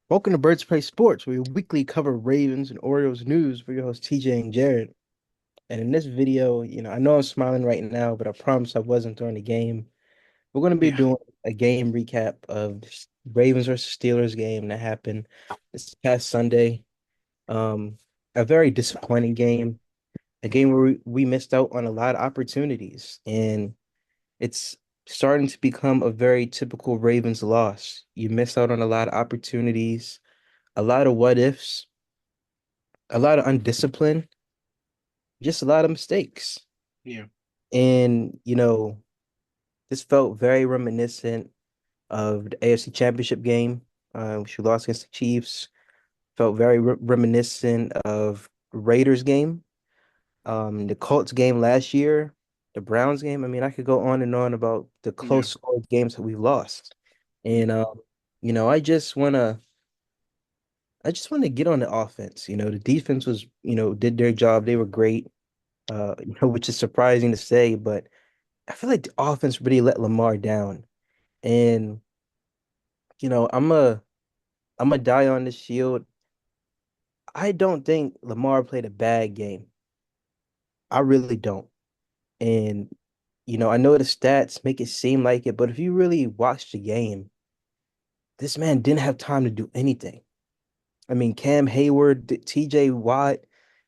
Welcome to Birds Play Sports, where we weekly cover Ravens and Orioles news with your hosts TJ and Jared. And in this video, I know I'm smiling right now, but I promise I wasn't during the game. We're going to be Yeah, doing a game recap of the Ravens versus Steelers game that happened this past Sunday. Um, a very disappointing game, a game where we missed out on a lot of opportunities, and it's starting to become a very typical Ravens loss. You miss out on a lot of opportunities, a lot of what ifs, a lot of undiscipline, just a lot of mistakes. yeah, And, this felt very reminiscent of the AFC Championship game, which we lost against the Chiefs. Felt very reminiscent of Raiders game, the Colts game last year, the Browns game. I mean, I could go on and on about the yeah, close scored games that we've lost. yeah, And, you know, I just wanna I just want to get on the offense. The defense was, did their job. They were great. Which is surprising to say, but I feel like the offense really let Lamar down. And, I'm a die on this shield. I don't think Lamar played a bad game. I really don't. And, I know the stats make it seem like it, but if you really watch the game, this man didn't have time to do anything. I mean, Cam Hayward, TJ Watt,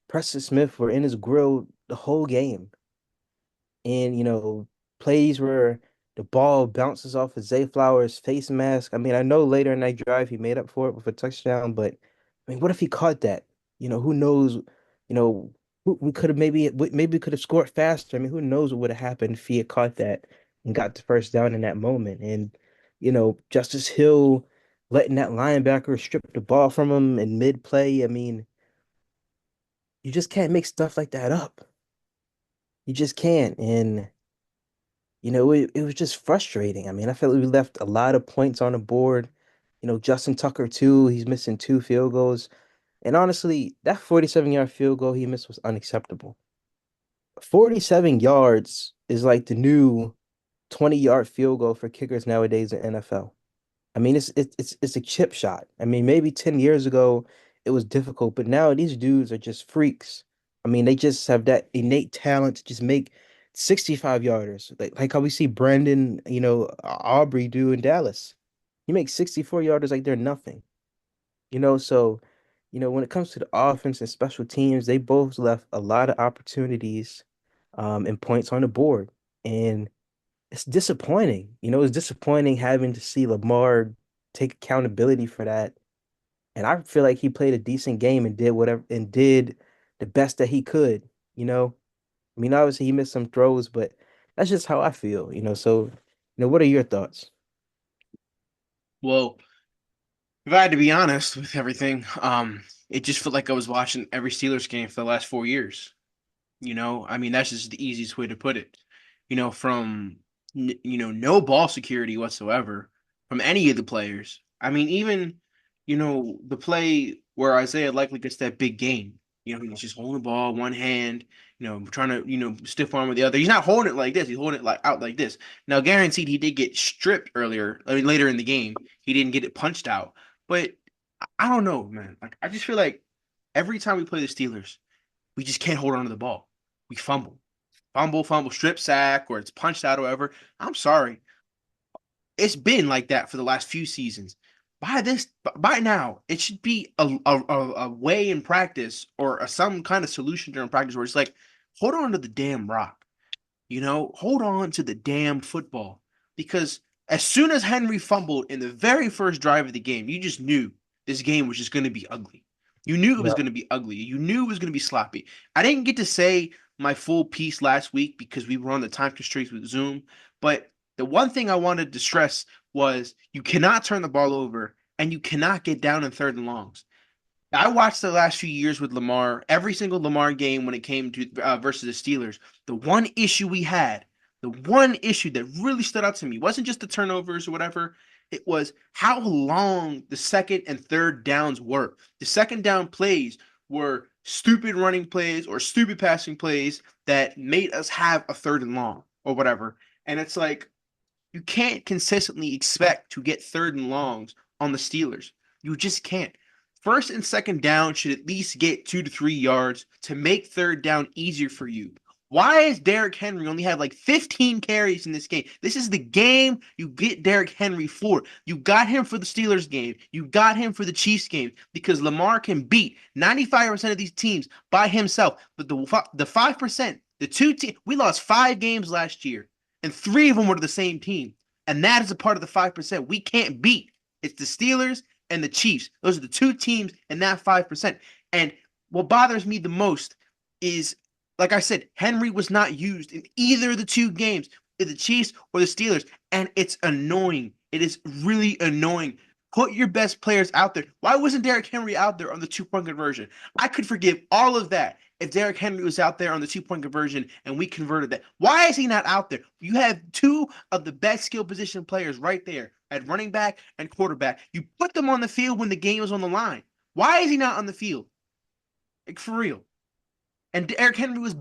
Preston Smith were in his grill the whole game. And plays where the ball bounces off of Zay Flowers' face mask. I mean, I know later in that drive he made up for it with a touchdown, but I mean, what if he caught that? Who knows? We could have maybe could have scored faster. I mean, who knows what would have happened if he had caught that and got the first down in that moment? And Justice Hill letting that linebacker strip the ball from him in mid play. I mean, you just can't make stuff like that up. You just can't. And it was just frustrating. I mean, I felt like we left a lot of points on the board. Justin Tucker too, he's missing two field goals. And honestly, that 47-yard field goal he missed was unacceptable. 47 yards is like the new 20-yard field goal for kickers nowadays in NFL. I mean, it's a chip shot. I mean, maybe 10 years ago it was difficult, but now these dudes are just freaks. I mean, they just have that innate talent to just make 65 yarders. Like how we see Brandon, Aubrey do in Dallas. He makes 64 yarders like they're nothing. So, when it comes to the offense and special teams, they both left a lot of opportunities and points on the board. And it's disappointing. It's disappointing having to see Lamar take accountability for that. And I feel like he played a decent game and did the best that he could, you know. I mean, obviously he missed some throws, but that's just how I feel. So, what are your thoughts? Well, if I had to be honest with everything, it just felt like I was watching every Steelers game for the last 4 years. I mean, that's just the easiest way to put it. From no ball security whatsoever from any of the players. I mean, even the play where Isaiah likely gets that big gain. He's just holding the ball one hand. Trying to stiff arm with the other. He's not holding it like this. He's holding it like out like this. Now, guaranteed, he did get stripped earlier. I mean, later in the game, he didn't get it punched out. But I don't know, man. Like I just feel like every time we play the Steelers, we just can't hold on to the ball. We fumble, strip sack, or it's punched out or whatever. I'm sorry. It's been like that for the last few seasons. By now, it should be a way in practice or some kind of solution during practice where it's like, hold on to the damn rock, hold on to the damn football. Because as soon as Henry fumbled in the very first drive of the game, you just knew this game was just going to be ugly. You knew it was Yeah. going to be ugly. You knew it was going to be sloppy. I didn't get to say my full piece last week because we were on the time constraints with Zoom. But the one thing I wanted to stress was you cannot turn the ball over and you cannot get down in third and longs. I watched the last few years with Lamar, every single Lamar game when it came to versus the Steelers. The one issue we had, the one issue that really stood out to me wasn't just the turnovers or whatever. It was how long the second and third downs were. The second down plays were stupid running plays or stupid passing plays that made us have a third and long or whatever. And it's like you can't consistently expect to get third and longs on the Steelers. You just can't. First and second down should at least get 2 to 3 yards to make third down easier for you. Why is Derrick Henry only have like 15 carries in this game? This is the game you get Derrick Henry for. You got him for the Steelers game. You got him for the Chiefs game because Lamar can beat 95% of these teams by himself. But the 5%, the two teams, we lost 5 games last year, and 3 of them were to the same team. And that is a part of the 5% we can't beat. It's the Steelers and the Chiefs. Those are the 2 teams in that 5%. And what bothers me the most is, like I said, Henry was not used in either of the 2 games, the Chiefs or the Steelers. And it's annoying. It is really annoying. Put your best players out there. Why wasn't Derrick Henry out there on the 2-point conversion? I could forgive all of that if Derrick Henry was out there on the 2-point conversion and we converted that. Why is he not out there? You have 2 of the best skill position players right there at running back and quarterback. You put them on the field when the game is on the line. Why is he not on the field? Like, for real. And Derrick Henry was,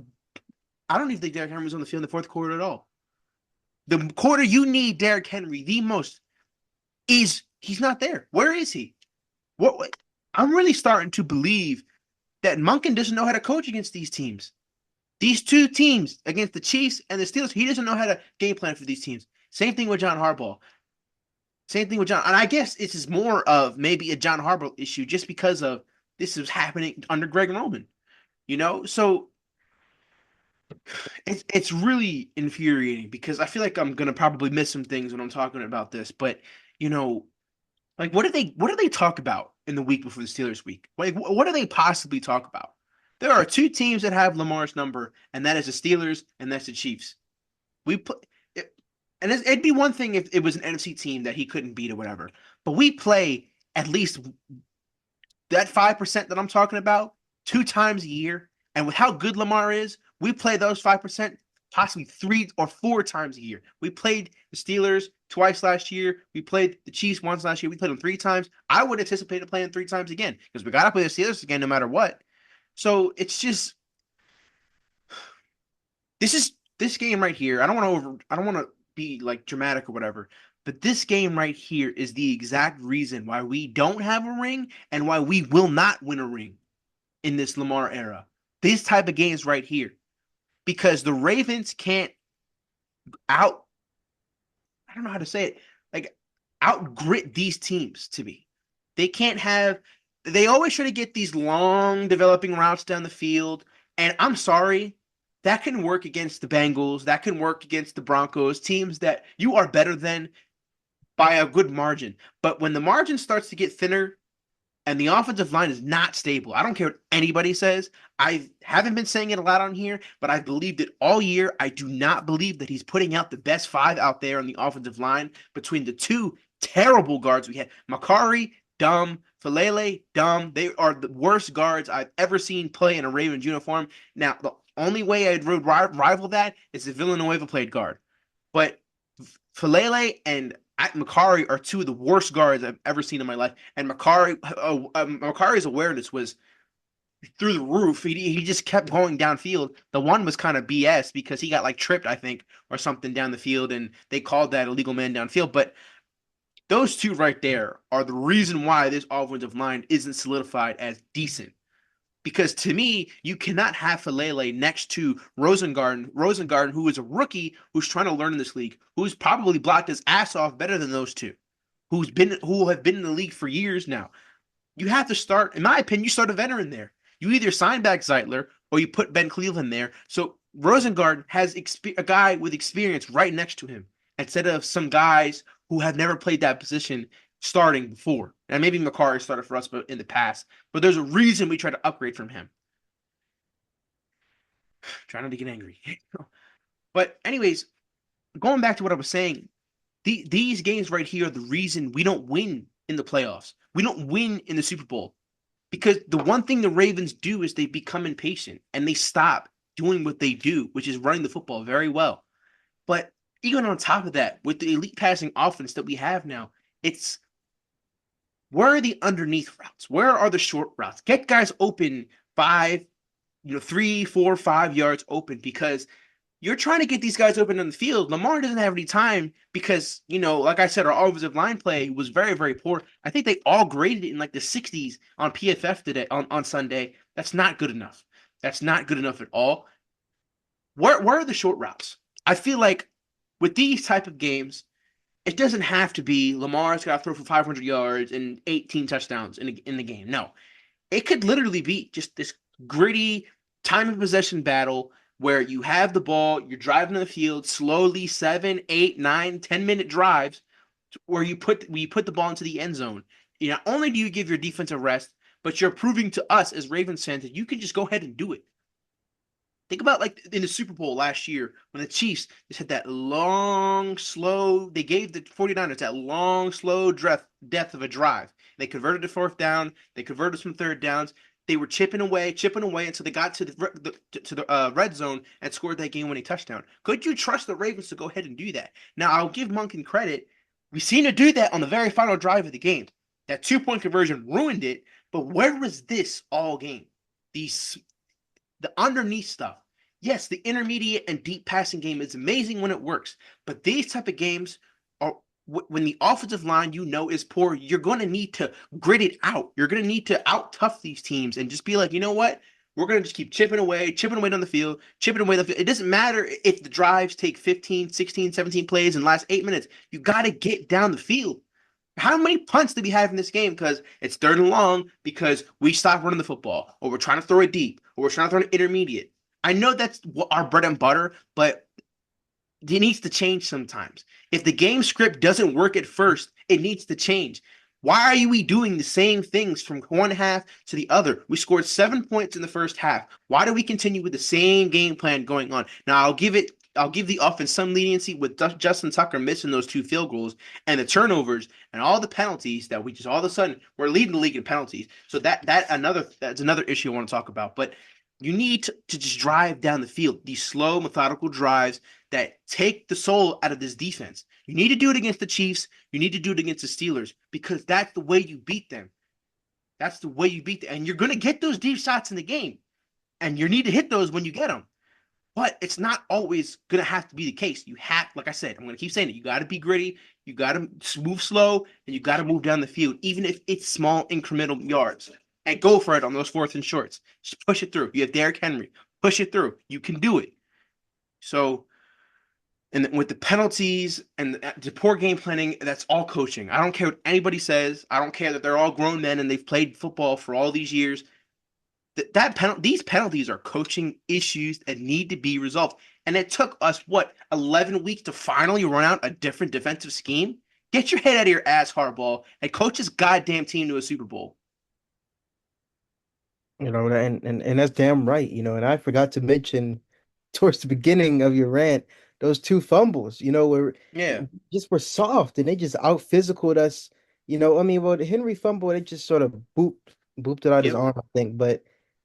I don't even think Derrick Henry was on the field in the fourth quarter at all. The quarter you need Derrick Henry the most is he's not there. Where is he? What? I'm really starting to believe that Monken doesn't know how to coach against these teams. These 2 teams against the Chiefs and the Steelers, he doesn't know how to game plan for these teams. Same thing with John Harbaugh. Same thing with John. And I guess this is more of maybe a John Harbaugh issue just because of this is happening under Greg Roman. So it's really infuriating because I feel like I'm gonna probably miss some things when I'm talking about this. But you know, like what do they talk about in the week before the Steelers week? Like what do they possibly talk about? There are 2 teams that have Lamar's number, and that is the Steelers and that's the Chiefs. We play, and it'd be one thing if it was an NFC team that he couldn't beat or whatever. But we play at least that 5% that I'm talking about 2 times a year. And with how good Lamar is, we play those 5% possibly 3 or 4 times a year. We played the Steelers twice last year. We played the Chiefs once last year. We played them 3 times. I would anticipate playing 3 times again because we got to play the Steelers again no matter what. So it's just this game right here. I don't want to be like dramatic or whatever, but this game right here is the exact reason why we don't have a ring and why we will not win a ring in this Lamar era. These type of games right here. Because the Ravens can't out I don't know how to say it, like out grit these teams to me. They can't have they always try to get these long developing routes down the field. And I'm sorry, that can work against the Bengals, that can work against the Broncos, teams that you are better than by a good margin. But when the margin starts to get thinner and the offensive line is not stable, I don't care what anybody says. I haven't been saying it a lot on here, but I've believed it all year. I do not believe that he's putting out the best 5 out there on the offensive line between the 2 terrible guards we had. Makari, dumb. Falele, dumb. They are the worst guards I've ever seen play in a Ravens uniform. Now, the only way I'd rival that is if Villanueva played guard. But Falele and Makari are 2 of the worst guards I've ever seen in my life. And Makari's awareness was through the roof. He just kept going downfield. The one was kind of BS because he got like tripped, I think, or something down the field, and they called that illegal man downfield. But those 2 right there are the reason why this offensive line isn't solidified as decent. Because to me, you cannot have Falele next to Rosengarten, who is a rookie who's trying to learn in this league, who's probably blocked his ass off better than those 2, who have been in the league for years now. You have to start, in my opinion, you start a veteran there. You either sign back Zeitler or you put Ben Cleveland there. So Rosengarten has a guy with experience right next to him instead of some guys who have never played that position starting before. And maybe Makari started for us in the past, but there's a reason we try to upgrade from him. Trying not to get angry. But anyways, going back to what I was saying, these games right here are the reason we don't win in the playoffs. We don't win in the Super Bowl. Because the one thing the Ravens do is they become impatient and they stop doing what they do, which is running the football very well. But even on top of that, with the elite passing offense that we have now, it's where are the underneath routes? Where are the short routes? Get guys open 3, 4, 5 yards open because You're trying to get these guys open on the field. Lamar doesn't have any time because, like I said, our offensive line play was very, very poor. I think they all graded it in like the 60s on PFF today on Sunday. That's not good enough. That's not good enough at all. Where are the short routes? I feel like with these type of games, it doesn't have to be Lamar's got to throw for 500 yards and 18 touchdowns in the game. No, it could literally be just this gritty time of possession battle where you have the ball, you're driving in the field slowly, 7, 8, 9, 10 minute drives where you put the ball into the end zone. Not only do you give your defense a rest, but you're proving to us as Ravens fans that you can just go ahead and do it. Think about like in the Super Bowl last year when the Chiefs just had that long, slow, they gave the 49ers that long, slow death of a drive. They converted to fourth down, they converted some third downs. They were chipping away until they got to the red zone and scored that game-winning touchdown. Could you trust the Ravens to go ahead and do that? Now, I'll give Monken credit. We seen to do that on the very final drive of the game. That 2-point conversion ruined it, but where was this all game? These the underneath stuff. Yes, the intermediate and deep passing game is amazing when it works, but these type of games are when the offensive line is poor, you're going to need to grit it out. You're going to need to out tough these teams and just be like, you know what? We're going to just keep chipping away down the field, chipping away the field. It doesn't matter if the drives take 15, 16, 17 plays and last 8 minutes. You got to get down the field. How many punts did we have in this game? Because it's third and long because we stopped running the football, or we're trying to throw it deep, or we're trying to throw it intermediate. I know that's our bread and butter, but it needs to change sometimes. If the game script doesn't work at first, it needs to change. Why are we doing the same things from one half to the other? We scored 7 points in the first half. Why do we continue with the same game plan going on? Now I'll give the offense some leniency with Justin Tucker missing those 2 field goals and the turnovers and all the penalties that we just all of a sudden we're leading the league in penalties. So that's another issue I want to talk about. But you need to just drive down the field, these slow, methodical drives that take the soul out of this defense. You need to do it against the Chiefs. You need to do it against the Steelers because that's the way you beat them. That's the way you beat them. And you're going to get those deep shots in the game. And you need to hit those when you get them. But it's not always going to have to be the case. You have, like I said, I'm going to keep saying it. You got to be gritty. You got to move slow. And you got to move down the field, even if it's small incremental yards. And go for it on those fourth and shorts. Just push it through. You have Derrick Henry. Push it through. You can do it. So, and with the penalties and the poor game planning, that's all coaching. I don't care what anybody says. I don't care that they're all grown men and they've played football for all these years. These penalties are coaching issues that need to be resolved. And it took us, 11 weeks to finally run out a different defensive scheme? Get your head out of your ass, Harbaugh, and coach this goddamn team to a Super Bowl. And that's damn right, and I forgot to mention towards the beginning of your rant, those 2 fumbles, where Yeah. just were soft and they just out physicaled us. I mean, well, the Henry fumble, they just sort of booped it out his Yep. arm, I think. But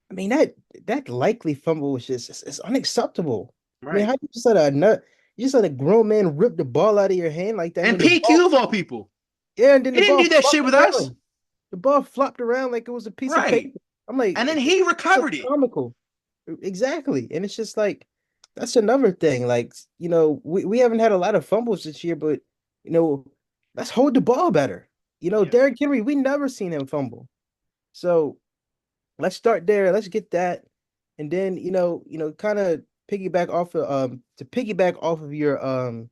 I mean that likely fumble was just it's unacceptable. I mean, Right. how you just let a grown man rip the ball out of your hand like that, and And then the PQ ball, of all people. yeah, and then He the didn't ball do that flopped shit with us. around. The ball flopped around like it was a piece of Right. paper. I'm like, And then he it's so recovered it. comical. Exactly. And it's just like that's another thing. Like, we haven't had a lot of fumbles this year, but you know, let's hold the ball better. Yeah. Derrick Henry, we never seen him fumble. So let's start there. Let's get that. And then, kind of piggyback off of your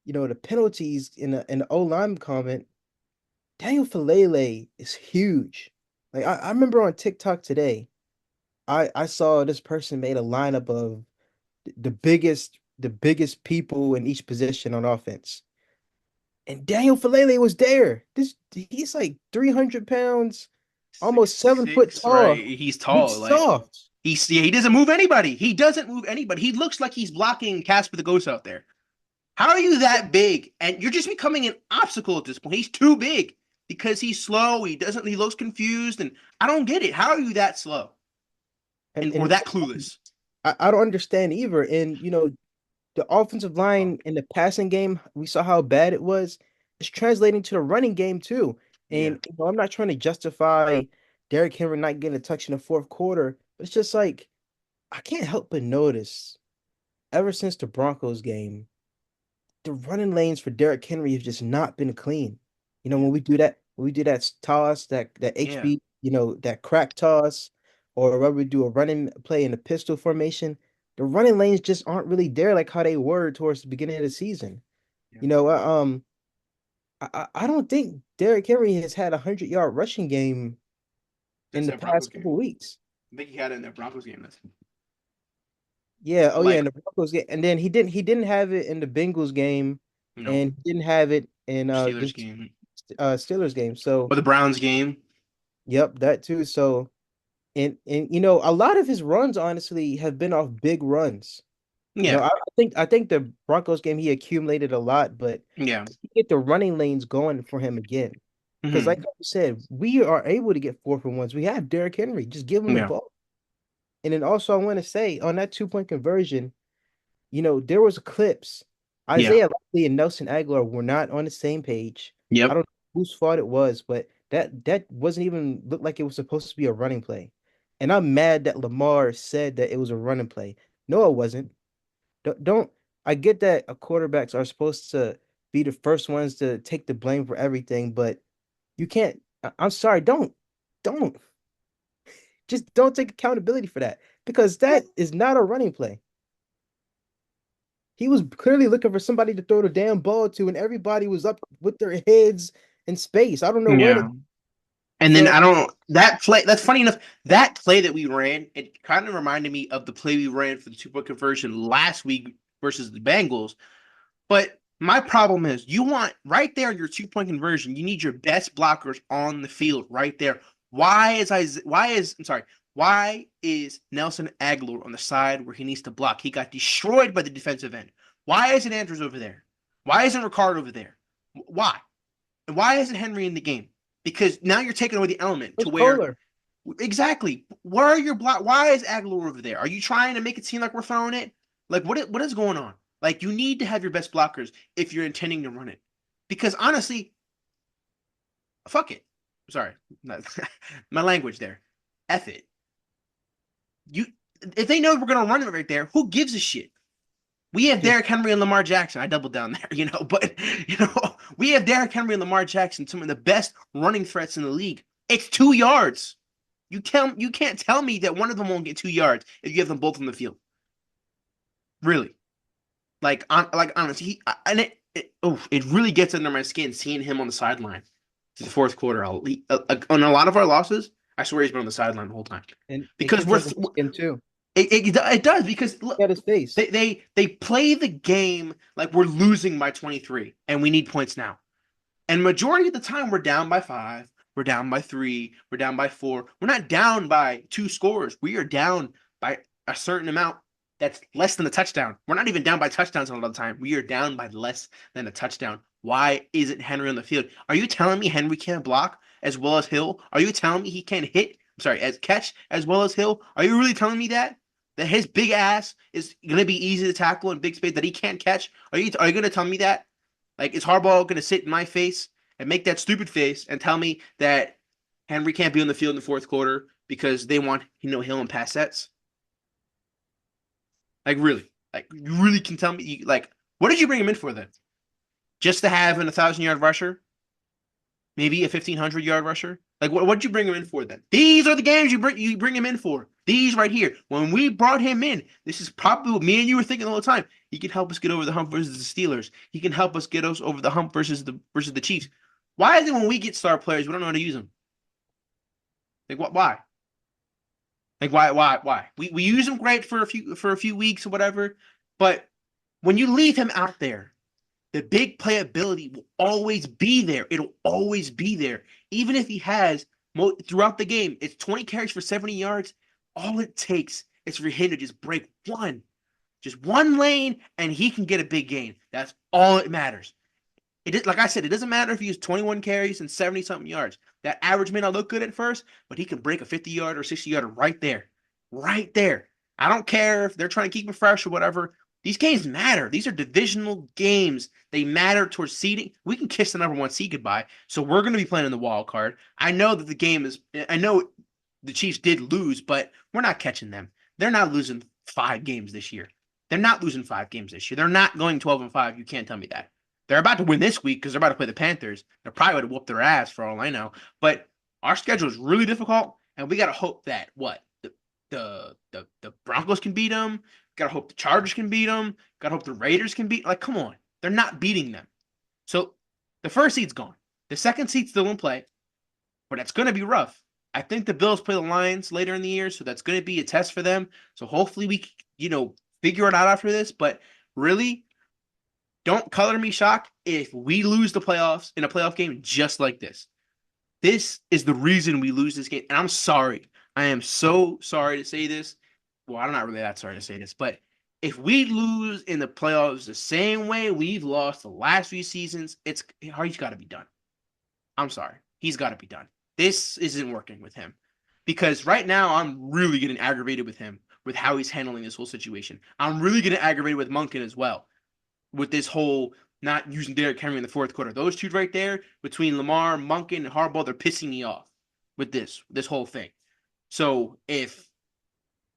the penalties in the O-line comment. Daniel Falele is huge. Like I remember on TikTok today, I saw this person made a lineup of the biggest people in each position on offense. And Daniel Falele was there. He's like 300 pounds, almost 7 foot 6'6", right? tall. He's tall. He's Like soft. he doesn't move anybody. He doesn't move anybody. He looks like he's blocking Casper the Ghost out there. How are you that big? And you're just becoming an obstacle at this point. He's too big because he's slow. He looks confused, and I don't get it. How are you that slow And and or and that clueless? I don't understand either. And the offensive line in the passing game, we saw how bad it was. It's translating to the running game too. Yeah. And I'm not trying to justify Derrick Henry not getting a touch in the fourth quarter, but it's just like I can't help but notice ever since the Broncos game, the running lanes for Derrick Henry have just not been clean. Yeah. When we do that toss, that Yeah. HB, that crack toss, or when we do a running play in the pistol formation, the running lanes just aren't really there like how they were towards the beginning of the season. Yeah. You know, I don't think Derrick Henry has had a 100-yard rushing game in Since the that Broncos past game. couple weeks. I think he had it in that Broncos game. Yeah, oh But yeah, like, in the Broncos game, and then he didn't have it in the Bengals game, no, and he didn't have it in Steelers this game. Steelers game. So Or the Browns game. yep, that too. So and a lot of his runs honestly have been off big runs. Yeah. I think the Broncos game he accumulated a lot, but Yeah. get the running lanes going for him again. Because like Hmm. you said, we are able to get 4 for 1s. We have Derrick Henry. Just give him the Yeah. ball. And then also I want to say on that 2-point conversion, there was clips. Yeah. Isaiah Likely and Nelson Aguilar were not on the same page. I Yep. don't know whose fault it was, but that wasn't even looked like it was supposed to be a running play. And I'm mad that Lamar said that it was a running play. No, it wasn't. Don't I get that quarterbacks are supposed to be the first ones to take the blame for everything, but you can't. I'm sorry, don't just don't take accountability for that because that is not a running play. He was clearly looking for somebody to throw the damn ball to, and everybody was up with their heads in space. I don't know where to. Yeah. And then So I don't that play that's funny enough. That play that we ran, it kind of reminded me of the play we ran for the 2-point conversion last week versus the Bengals. But my problem is you want right there your 2-point conversion, you need your best blockers on the field right there. Why is Nelson Aguilar on the side where he needs to block? He got destroyed by the defensive end. Why isn't Andrews over there? Why isn't Ricard over there? Why? And why isn't Henry in the game? Because now you're taking away the element to where's where Kohler? exactly where are your block? Why is Aguilar over there? Are you trying to make it seem like we're throwing it? Like what is going on? Like you need to have your best blockers if you're intending to run it. Because honestly, fuck it. Sorry, my language there. F it. You if they know we're gonna run it right there, who gives a shit? We have Just Derrick Henry and Lamar Jackson. I doubled down there, but we have Derrick Henry and Lamar Jackson, some of the best running threats in the league. It's 2 yards. You can't tell me that one of them won't get 2 yards if you have them both on the field. Really, like honestly, and it really gets under my skin seeing him on the sideline to the fourth quarter. On a lot of our losses, I swear he's been on the sideline the whole time and it because gets under his skin too. it does because look, Look at his face. they play the game like we're losing by 23 and we need points now. And majority of the time we're down by 5, we're down by 3, we're down by 4. We're not down by 2 scores. We are down by a certain amount that's less than a touchdown. We're not even down by touchdowns a lot of the time. We are down by less than a touchdown. Why isn't Henry on the field? Are you telling me Henry can't block as well as Hill? Are you telling me he can't hit? I'm sorry, as catch as well as Hill? Are you really telling me that? That his big ass is gonna be easy to tackle in big space that he can't catch? Are you gonna tell me that? Like, is Harbaugh gonna sit in my face and make that stupid face and tell me that Henry can't be on the field in the fourth quarter because they want Hill and pass sets? Like really? Like you really can tell me like what did you bring him in for then? Just to have an 1,000-yard rusher? Maybe a 1,500-yard rusher? Like what did you bring him in for then? These are the games you bring him in for. These right here. When we brought him in, this is probably what me and you were thinking all the time. He can help us get over the hump versus the Steelers. He can help us get us over the hump versus the Chiefs. Why is it when we get star players, we don't know how to use them? Like what? Why? Like why? We use him great for a few weeks or whatever, but when you leave him out there, the big playability will always be there. It'll always be there. Even if he has throughout the game, it's 20 carries for 70 yards. All it takes is for him to just break just one lane, and he can get a big gain. That's all it matters. It is, like I said, it doesn't matter if he has 21 carries and 70 something yards. That average may not look good at first, but he can break a 50-yard or 60-yard right there. Right there. I don't care if they're trying to keep it fresh or whatever. These games matter. These are divisional games. They matter towards seeding. We can kiss the number 1 seed goodbye. So we're going to be playing in the wild card. I know that the game is. I know the Chiefs did lose, but we're not catching them. They're not losing 5 games this year. They're not losing 5 games this year. They're not going 12-5. You can't tell me that. They're about to win this week because they're about to play the Panthers. They're probably going to whoop their ass for all I know. But our schedule is really difficult, and we got to hope that the Broncos can beat them. Got to hope the Chargers can beat them. Got to hope the Raiders can beat. Like, come on, they're not beating them. So the first seed's gone. The second seed's still in play, but that's going to be rough. I think the Bills play the Lions later in the year, so that's going to be a test for them. So hopefully we, figure it out after this. But really, don't color me shocked if we lose the playoffs in a playoff game just like this. This is the reason we lose this game. And I'm sorry. I am so sorry to say this. Well, I'm not really that sorry to say this, but if we lose in the playoffs the same way we've lost the last few seasons, he's got to be done. I'm sorry. He's got to be done. This isn't working with him. Because right now, I'm really getting aggravated with him, with how he's handling this whole situation. I'm really getting aggravated with Monken as well, with this whole not using Derrick Henry in the fourth quarter. Those two right there, between Lamar, Monken, and Harbaugh, they're pissing me off with this whole thing. So if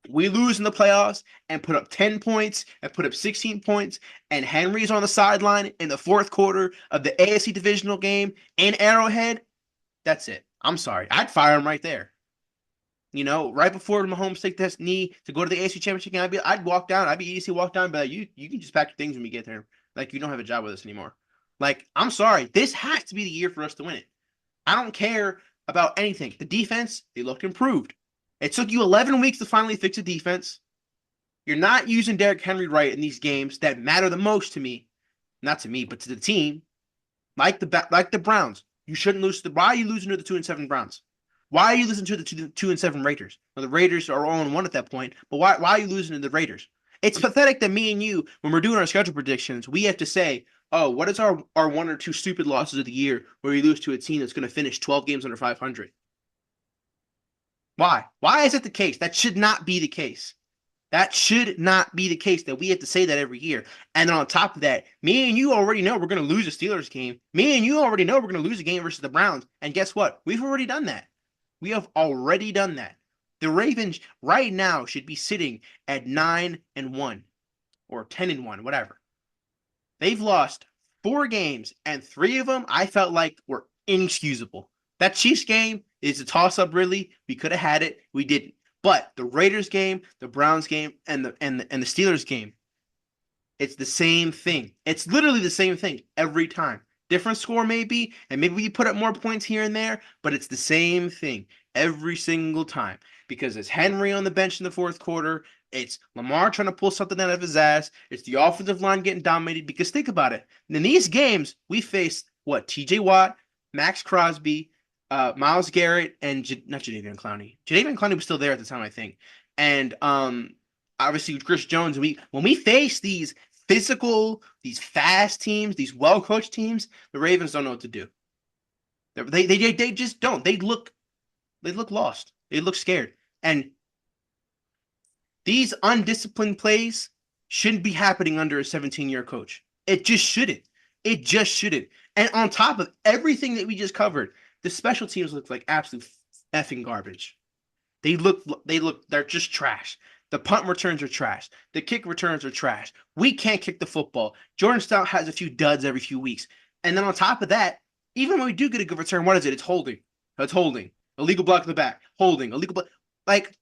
we lose in the playoffs and put up 10 points and put up 16 points, and Henry's on the sideline in the fourth quarter of the AFC divisional game in Arrowhead, that's it. I'm sorry. I'd fire him right there. Right before Mahomes take this knee to go to the AFC Championship game, I'd walk down. I'd be easy to walk down, but you can just pack your things when we get there. Like, you don't have a job with us anymore. Like, I'm sorry. This has to be the year for us to win it. I don't care about anything. The defense, they looked improved. It took you 11 weeks to finally fix the defense. You're not using Derrick Henry right in these games that matter the most to me. Not to me, but to the team. Like the Browns. You shouldn't lose. Why are you losing to the 2-7 Browns? Why are you losing to the 2-7 Raiders? Well, the Raiders are 0-1 at that point, but why are you losing to the Raiders? It's pathetic that me and you, when we're doing our schedule predictions, we have to say, oh, what is our one or two stupid losses of the year where we lose to a team that's going to finish 12 games under 500? Why? Why is it the case? That should not be the case. That should not be the case that we have to say that every year. And then on top of that, me and you already know we're going to lose a Steelers game. Me and you already know we're going to lose a game versus the Browns. And guess what? We've already done that. We have already done that. The Ravens right now should be sitting at 9-1 or 10-1, whatever. They've lost 4 games, and 3 of them I felt like were inexcusable. That Chiefs game is a toss-up, really. We could have had it. We didn't. But the Raiders game, the Browns game, and the Steelers game, it's the same thing. It's literally the same thing every time. Different score maybe, and maybe we put up more points here and there, but it's the same thing every single time. Because it's Henry on the bench in the fourth quarter. It's Lamar trying to pull something out of his ass. It's the offensive line getting dominated. Because think about it. In these games, we faced, TJ Watt, Max Crosby, Myles Garrett, and not Jadeveon Clowney. Jadeveon Clowney was still there at the time, I think. And obviously Chris Jones. When we face these physical, these fast teams, these well-coached teams, the Ravens don't know what to do. They just don't. They look lost. They look scared. And these undisciplined plays shouldn't be happening under a 17-year coach. It just shouldn't. It just shouldn't. And on top of everything that we just covered, the special teams look like absolute effing garbage. They're just trash. The punt returns are trash. The kick returns are trash. We can't kick the football. Jordan Stout has a few duds every few weeks. And then on top of that, even when we do get a good return, what is it? It's holding. It's holding. Illegal block in the back. Holding. Illegal block. Like,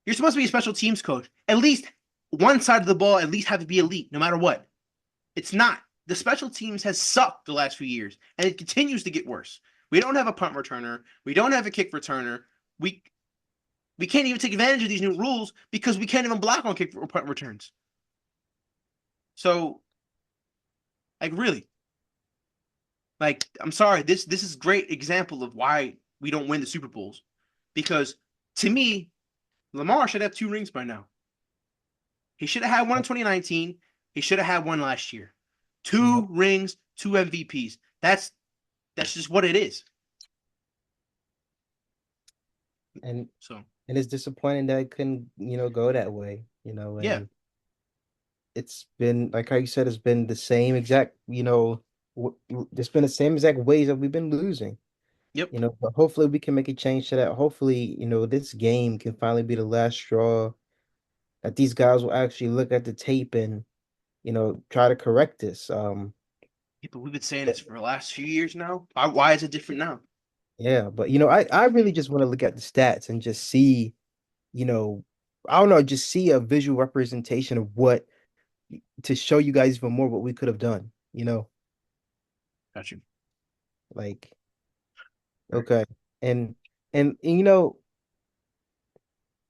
you're supposed to be a special teams coach. At least one side of the ball at least have to be elite, no matter what. It's not. The special teams has sucked the last few years, and it continues to get worse. We don't have a punt returner. We don't have a kick returner. We can't even take advantage of these new rules because we can't even block on kick or punt returns. So, really, I'm sorry. This is a great example of why we don't win the Super Bowls. Because to me, Lamar should have 2 rings by now. He should have had one in 2019. He should have had one last year. 2 rings, 2 MVPs. That's just what it is. And it's disappointing that it couldn't, go that way, and yeah. It's been, like how you said, it's been the same exact, it's been the same exact ways that we've been losing. Yep. But hopefully we can make a change to that. Hopefully, this game can finally be the last straw that these guys will actually look at the tape and, try to correct this. Yeah, but we've been saying this for the last few years now. Why is it different now? Yeah, but I really just want to look at the stats and just see, you know, I don't know, just see a visual representation of what to show you guys even more what we could have done, Got you. like Right. okay. And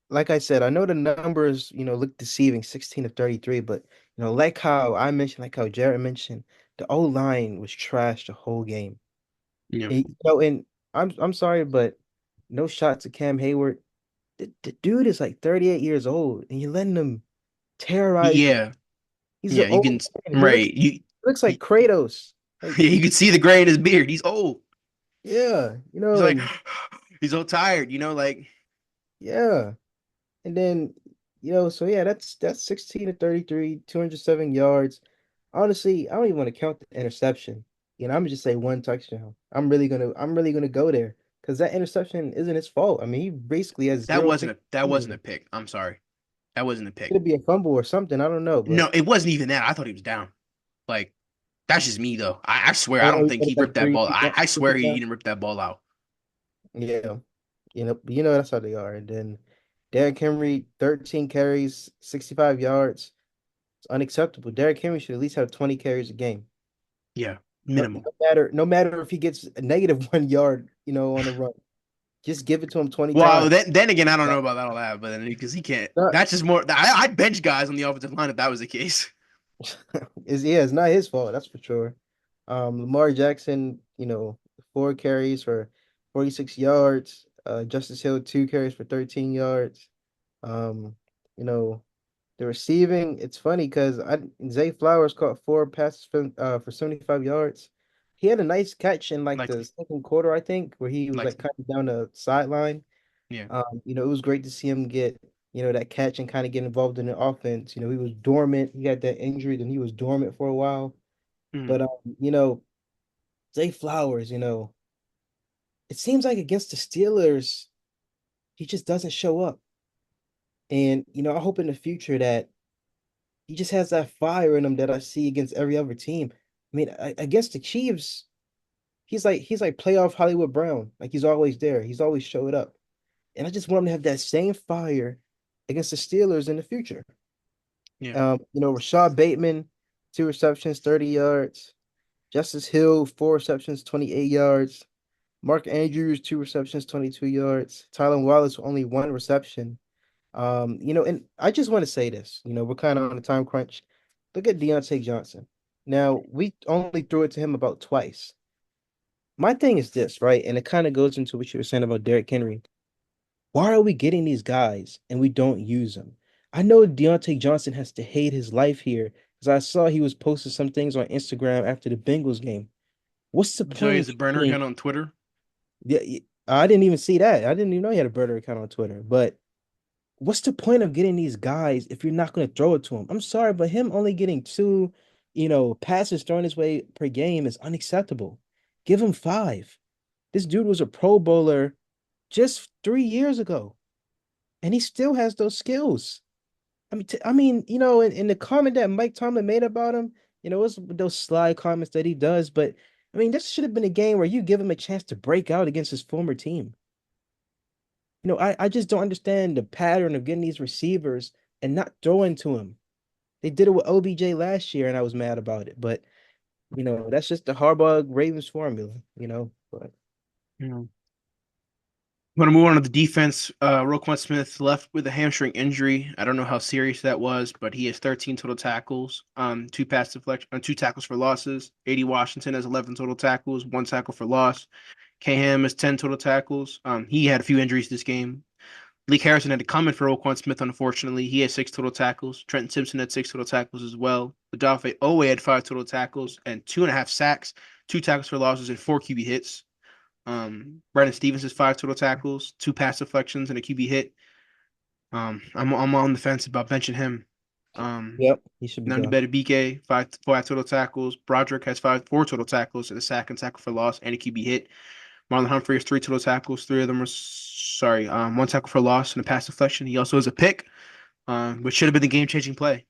like I said, I know the numbers, look deceiving, 16 to 33, but like how I mentioned, like how Jared mentioned, the O line was trash the whole game. Yeah. And I'm sorry, but no shot to Cam Hayward. The dude is like 38 years old, and you're letting him terrorize you. Yeah. He's an Yeah. You old can. man. He looks Right. You. looks you like Kratos. yeah. Like, You can see the gray in his beard. He's old. yeah, He's like, and he's so tired. Like. yeah. And then, so yeah, that's 16 to 33, 207 yards. Honestly, I don't even want to count the interception. I'm gonna just say one touchdown. I'm really gonna go there because that interception isn't his fault. I mean, he basically has That zero wasn't pick. a that wasn't a It pick. I'm sorry. That wasn't a pick. could be a fumble or something. I don't know, No, but it wasn't even that. I thought he was down. Like that's just me though. I swear I oh, don't he think got he like ripped that three ball. feet I swear down. he didn't rip that ball out. Yeah, that's how they are. And then Derrick Henry, 13 carries, 65 yards. It's unacceptable. Derrick Henry should at least have 20 carries a game. Yeah, No, minimum. no matter if he gets a negative 1 yard, on the run. Just give it to him 20 Well, times. then again, I don't know about that all that, but then because he can't. Not, That's just more. I'd bench guys on the offensive line if that was the case. it's not his fault, that's for sure. Lamar Jackson, 4 carries for 46 yards. Justice Hill, 2 carries for 13 yards. Um, you know, the receiving, it's funny because Zay Flowers caught 4 passes for 75 yards. He had a nice catch in like the Likely, second quarter, I think, where he was like likely. kind of down the sideline. Yeah. It was great to see him get, that catch and kind of get involved in the offense. He was dormant. He had that injury, then he was dormant for a while. Mm. But Zay Flowers, it seems like against the Steelers, he just doesn't show up. And I hope in the future that he just has that fire in him that I see against every other team. I mean, against the Chiefs, he's like playoff Hollywood Brown. Like he's always there. He's always showed up. And I just want him to have that same fire against the Steelers in the future. Yeah. Rashad Bateman, 2 receptions, 30 yards. Justice Hill, 4 receptions, 28 yards. Mark Andrews, 2 receptions, 22 yards. Tylan Wallace, only 1 reception. And I just want to say this. We're kind of on a time crunch. Look at Deontay Johnson. Now, we only threw it to him about twice. My thing is this, right? And it kind of goes into what you were saying about Derrick Henry. Why are we getting these guys and we don't use them? I know Deontay Johnson has to hate his life here because I saw he was posting some things on Instagram after the Bengals game. What's the So he point has a of burner getting? account on Twitter. Yeah, I didn't even see that. I didn't even know he had a burner account on Twitter. But what's the point of getting these guys if you're not going to throw it to him? I'm sorry, but him only getting two, passes thrown his way per game is unacceptable. Give him five. This dude was a Pro Bowler just 3 years ago, and he still has those skills. In the comment that Mike Tomlin made about him, it's those sly comments that he does, but I mean, this should have been a game where you give him a chance to break out against his former team. I just don't understand the pattern of getting these receivers and not throwing to him. They did it with OBJ last year, and I was mad about it. But that's just the Harbaugh Ravens formula. But Yeah. I'm gonna move on to the defense. Roquan Smith left with a hamstring injury. I don't know how serious that was, but he has 13 total tackles, two pass deflection, two tackles for losses. A.D. Washington has 11 total tackles, one tackle for loss. Ham has 10 total tackles. He had a few injuries this game. Lee Harrison had to comment for Roquan Smith, unfortunately. He had 6 total tackles. Trenton Simpson had 6 total tackles as well. Odafe Owe had 5 total tackles and 2.5 sacks, two tackles for losses, and four QB hits. Brandon Stevens has 5 total tackles, two pass deflections, and a QB hit. I'm on the fence about benching him. yep, he should be Nandi gone. BK, five total tackles. Broderick has four total tackles and a sack and tackle for loss and a QB hit. Marlon Humphrey has 3 total tackles. Three of them are sorry, one tackle for loss and a pass deflection. He also has a pick. which should have been the game-changing play.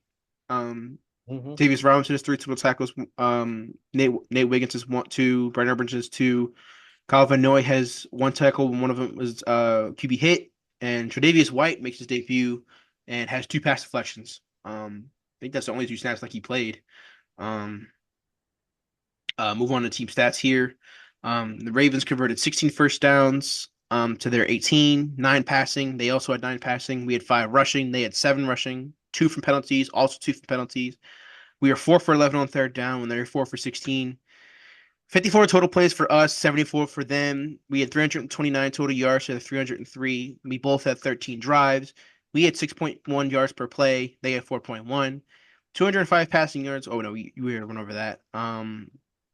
Um, Hmm. Davis Robinson has three total tackles. Nate Wiggins has one, two. Brian Urban has two. Kyle Van Noy has one tackle. One of them was QB hit. And Tre'Davious White makes his debut and has two pass deflections. I think that's the only two snaps like he played. Um, Move on to team stats here. The Ravens converted 16 first downs to their 18, nine passing. They also had nine passing. We had five rushing. They had seven rushing, two from penalties, also two from penalties. We were 4 for 11 on third down when they were 4 for 16. 54 total plays for us, 74 for them. We had 329 total yards to the 303. We both had 13 drives. We had 6.1 yards per play. They had 4.1. 205 passing yards. Oh no, we already went over that.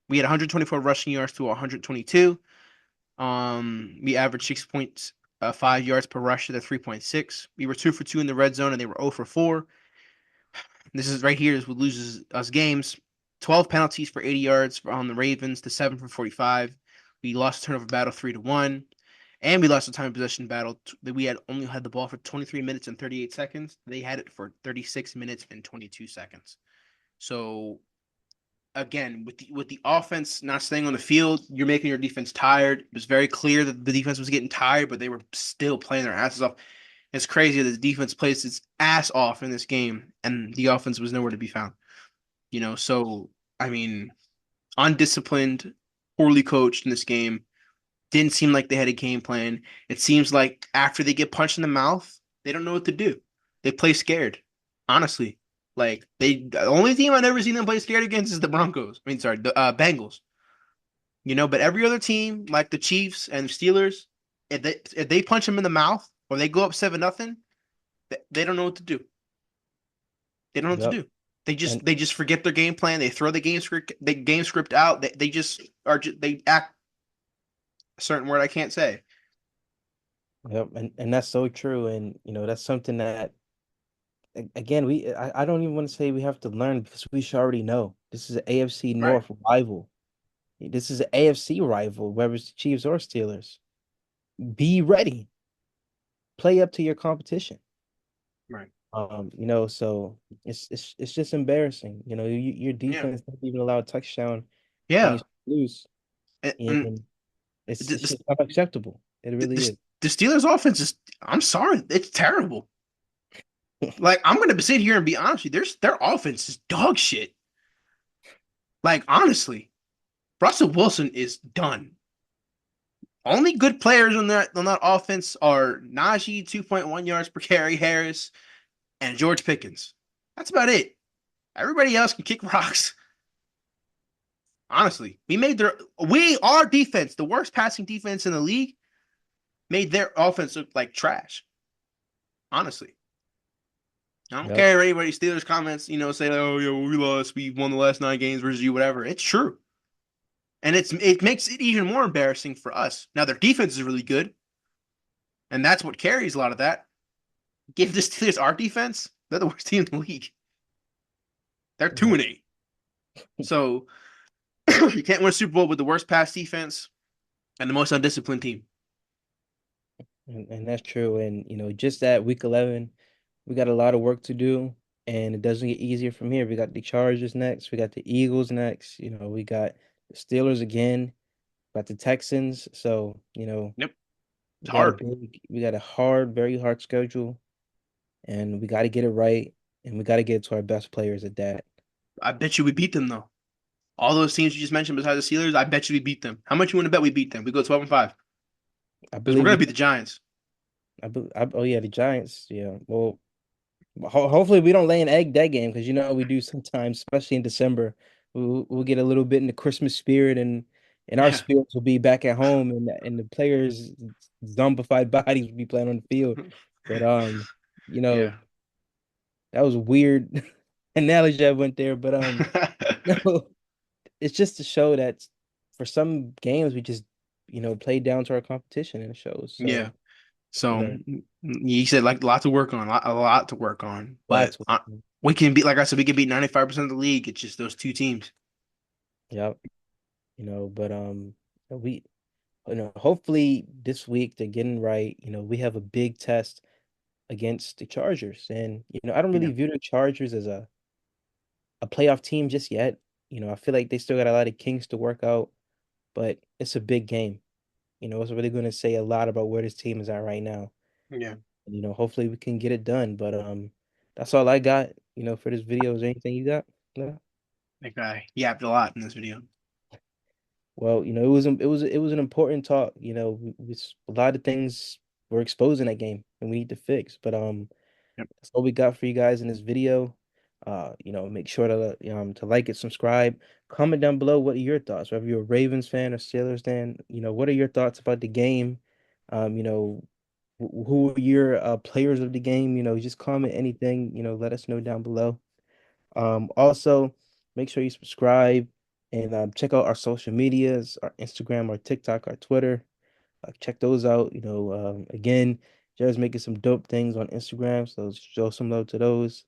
We had 124 rushing yards to 122. We averaged 6.5 yards per rush to the 3.6. We were 2 for 2 in the red zone, and they were 0 for 4. This is right here is what loses us games. 12 penalties for 80 yards on the Ravens to 7 for 45. We lost the turnover battle 3-1. And we lost the time of possession battle. We had only had the ball for 23 minutes and 38 seconds. They had it for 36 minutes and 22 seconds. So again, with the offense not staying on the field, you're making your defense tired. It was very clear that the defense was getting tired, but they were still playing their asses off. It's crazy that the defense plays its ass off in this game, and the offense was nowhere to be found. So I mean, undisciplined, poorly coached in this game. Didn't seem like they had a game plan. It seems like after they get punched in the mouth, they don't know what to do. They play scared. Honestly. Like the only team I've never seen them play scared against is the Broncos. I mean, sorry, the Bengals. But every other team, like the Chiefs and Steelers, if they punch them in the mouth or they go up 7-0, they don't know what to do. They don't know what to Yep. do. They just And they just forget their game plan. They throw the game script out. They just are they act a certain word I can't say. yep, and that's so true. And that's something that again I don't even want to say we have to learn because we should already know. This is an AFC Right. North rival. This is an AFC rival, whether it's the Chiefs or Steelers. Be ready. Play up to your competition. Right. So it's just embarrassing. Your Yeah. defense doesn't even allow a touchdown when you Yeah. lose, And and it's the, just unacceptable. It really the, is. the Steelers offense is, I'm sorry, it's terrible. Like I'm gonna sit here and be honest with you, their offense is dog shit. Like honestly, Russell Wilson is done. Only good players on that offense are Najee 2.1 yards per carry, Harris, and George Pickens. That's about it. Everybody else can kick rocks. Honestly, our defense, the worst passing defense in the league, made their offense look like trash. Honestly, I don't Yep. care if anybody Steelers comments, say, "Oh, yeah, well, we lost. We won the last 9 games versus you, whatever." It's true, and it makes it even more embarrassing for us. Now their defense is really good, and that's what carries a lot of that. Give the Steelers our defense; they're the worst team in the league. They're two Yep. and eight, so you can't win a Super Bowl with the worst pass defense and the most undisciplined team. And that's true. And just that week 11, we got a lot of work to do, and it doesn't get easier from here. We got the Chargers next, we got the Eagles next, we got the Steelers again, got the Texans. So, Yep, we it's got a hard. big, we got a hard, very hard schedule, and we got to get it right, and we got to get it to our best players at that. I bet you we beat them though. All those teams you just mentioned besides the Steelers, I bet you we beat them. How much you want to bet we beat them? We go 12-5 I because we're believe gonna we beat the Giants. oh yeah, the Giants. Yeah. Well, hopefully we don't lay an egg that game because we do sometimes, especially in December. We'll get a little bit in the Christmas spirit, and our Yeah, spirits will be back at home, and the players' zombified bodies will be playing on the field. But yeah. that was a weird analogy I went there. But no, it's just to show that for some games we just played down to our competition, and it shows. Yeah. So you So know, he said like a lot to work on, a lot to work on. But lots. we can beat, like I said, we can beat 95% of the league. It's just those two teams. Yep. But we hopefully this week they're getting right. We have a big test against the Chargers. And, I don't Yeah. really view the Chargers as a playoff team just yet. I feel like they still got a lot of kinks to work out, but it's a big game. It's really going to say a lot about where this team is at right now. Yeah. And, hopefully we can get it done. But that's all I got, for this video. Is there anything you got? No? That guy yapped a lot in this video. Well, it was an important talk. A lot of things we're exposing that game and we need to fix. But Yep. that's all we got for you guys in this video. Make sure to like it, subscribe, comment down below what are your thoughts. Whether you're a Ravens fan or Steelers fan, what are your thoughts about the game? Um, you know, who are your players of the game? Just comment anything. Let us know down below. Also, make sure you subscribe and check out our social medias, our Instagram, our TikTok, our Twitter. Check those out. Again, Jared's making some dope things on Instagram, so show some love to those.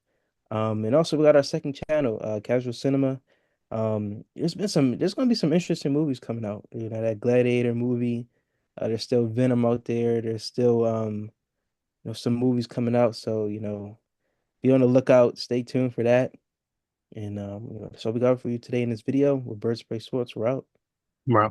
And also we got our second channel, Casual Cinema. There's gonna be some interesting movies coming out. That Gladiator movie. There's still Venom out there. There's still some movies coming out. So, be on the lookout. Stay tuned for that. And that's all we got for you today in this video. With Bird Spray Sports. We're out. Bro.